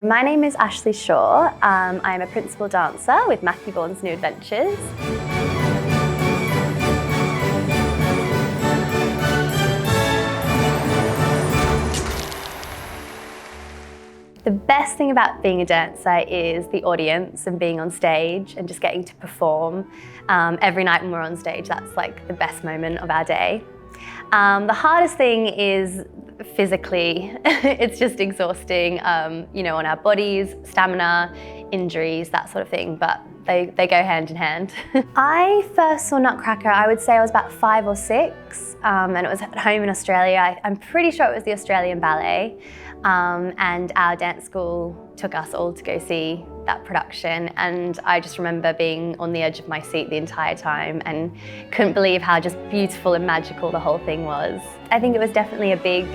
My name is Ashley Shaw. I'm a principal dancer with Matthew Bourne's New Adventures. The best thing about being a dancer is the audience and being on stage and just getting to perform. Every night when we're on stage, that's like the best moment of our day. The hardest thing is physically. It's just exhausting, on our bodies, stamina, injuries, that sort of thing, but they go hand in hand. I first saw Nutcracker, I would say I was about 5 or 6, and it was at home in Australia. I'm pretty sure it was the Australian Ballet, and our dance school took us all to go see that production, and I just remember being on the edge of my seat the entire time and couldn't believe how just beautiful and magical the whole thing was. I think it was definitely a big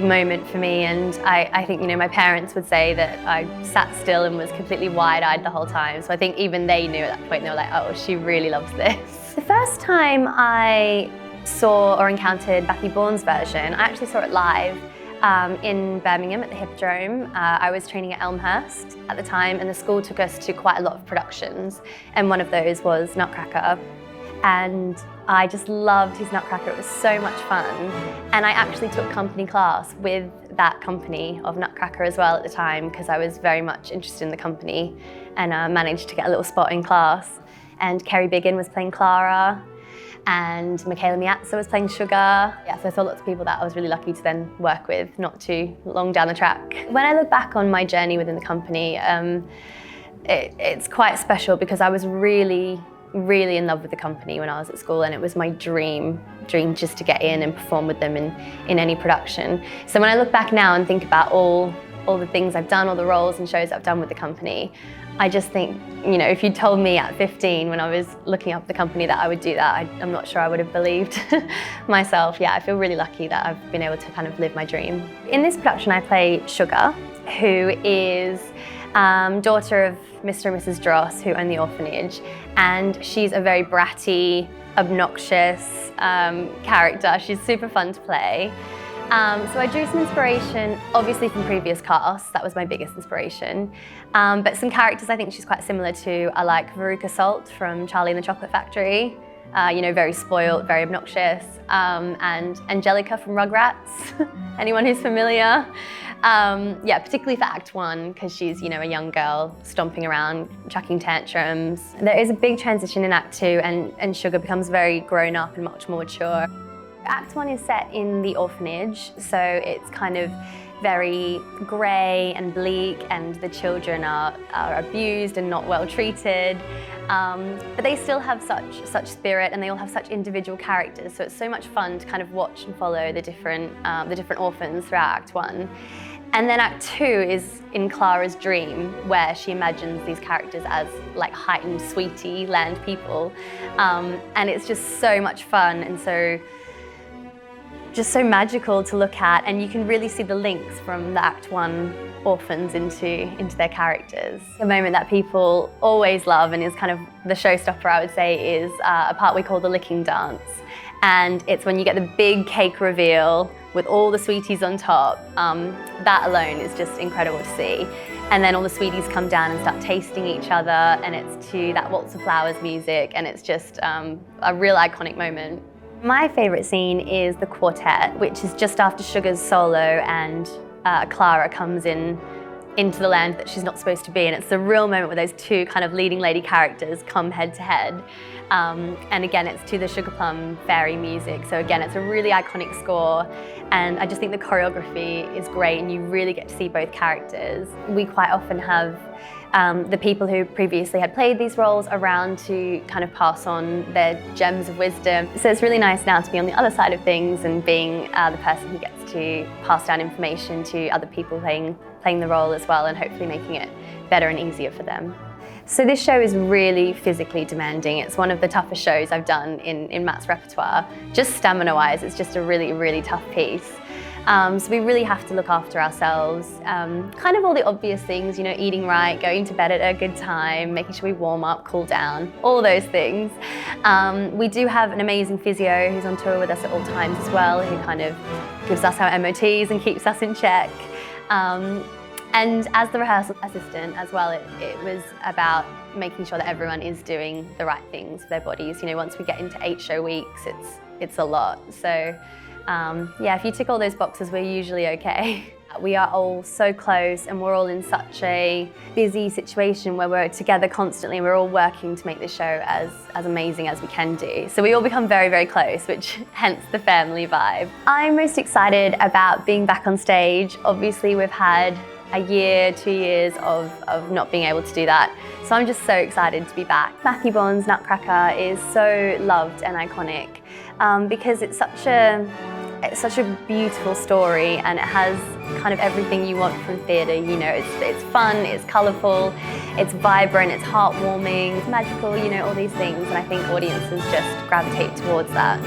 moment for me, and I think my parents would say that I sat still and was completely wide-eyed the whole time, so I think even they knew at that point. They were like, oh, she really loves this. The first time I saw or encountered Matthew Bourne's version, I actually saw it live in Birmingham at the Hippodrome. I was training at Elmhurst at the time, and the school took us to quite a lot of productions, and one of those was Nutcracker. And I just loved his Nutcracker. It was so much fun. And I actually took company class with that company of Nutcracker as well at the time, because I was very much interested in the company, and managed to get a little spot in class. And Kerry Biggin was playing Clara, and Michaela Miazza was playing Sugar. Yeah, so I saw lots of people that I was really lucky to then work with not too long down the track. When I look back on my journey within the company, it's quite special, because I was really in love with the company when I was at school, and it was my dream just to get in and perform with them in any production. So when I look back now and think about all the things I've done, all the roles and shows I've done with the company, I just think, if you told me at 15 when I was looking up the company that I would do that, I'm not sure I would have believed myself. Yeah, I feel really lucky that I've been able to kind of live my dream. In this production I play Sugar, who is daughter of Mr. and Mrs. Dross, who own the orphanage, and she's a very bratty, obnoxious character. She's super fun to play. So I drew some inspiration, obviously from previous casts. That was my biggest inspiration. But some characters I think she's quite similar to are like Veruca Salt from Charlie and the Chocolate Factory. Very spoiled, very obnoxious, and Angelica from Rugrats, anyone who's familiar. Particularly for Act 1, because she's, a young girl stomping around, chucking tantrums. There is a big transition in Act 2, and Sugar becomes very grown up and much more mature. Act 1 is set in the orphanage, so it's kind of very grey and bleak, and the children are abused and not well treated. But they still have such spirit, and they all have such individual characters, so it's so much fun to kind of watch and follow the different orphans throughout Act 1. And then Act 2 is in Clara's dream, where she imagines these characters as like heightened sweetie land people. And it's just so much fun, and just so magical to look at, and you can really see the links from the Act 1 orphans into their characters. The moment that people always love, and is kind of the showstopper, I would say, is a part we call the licking dance. And it's when you get the big cake reveal with all the sweeties on top. That alone is just incredible to see. And then all the sweeties come down and start tasting each other, and it's to that Waltz of Flowers music, and it's just a real iconic moment. My favourite scene is the quartet, which is just after Sugar's solo and Clara comes into the land that she's not supposed to be, and it's the real moment where those two kind of leading lady characters come head to head. And again, it's to the Sugar Plum Fairy music, so again, it's a really iconic score, and I just think the choreography is great, and you really get to see both characters. We quite often have the people who previously had played these roles around to kind of pass on their gems of wisdom. So it's really nice now to be on the other side of things and being the person who gets to pass down information to other people playing the role as well, and hopefully making it better and easier for them. So this show is really physically demanding. It's one of the toughest shows I've done in Matt's repertoire. Just stamina-wise, it's just a really tough piece. So we really have to look after ourselves. Kind of all the obvious things, eating right, going to bed at a good time, making sure we warm up, cool down, all those things. We do have an amazing physio who's on tour with us at all times as well, who kind of gives us our MOTs and keeps us in check. And as the rehearsal assistant as well, it was about making sure that everyone is doing the right things for their bodies. You know, once we get into 8 show weeks, it's a lot. So yeah, if you tick all those boxes, we're usually okay. We are all so close and we're all in such a busy situation where we're together constantly and we're all working to make this show as amazing as we can do. So we all become very, very close, which hence the family vibe. I'm most excited about being back on stage. Obviously we've had a year, 2 years of not being able to do that. So I'm just so excited to be back. Matthew Bourne's Nutcracker is so loved and iconic because it's such a beautiful story, and it has kind of everything you want from theatre. You know, it's fun, it's colourful, it's vibrant, it's heartwarming, it's magical, you know, all these things, and I think audiences just gravitate towards that.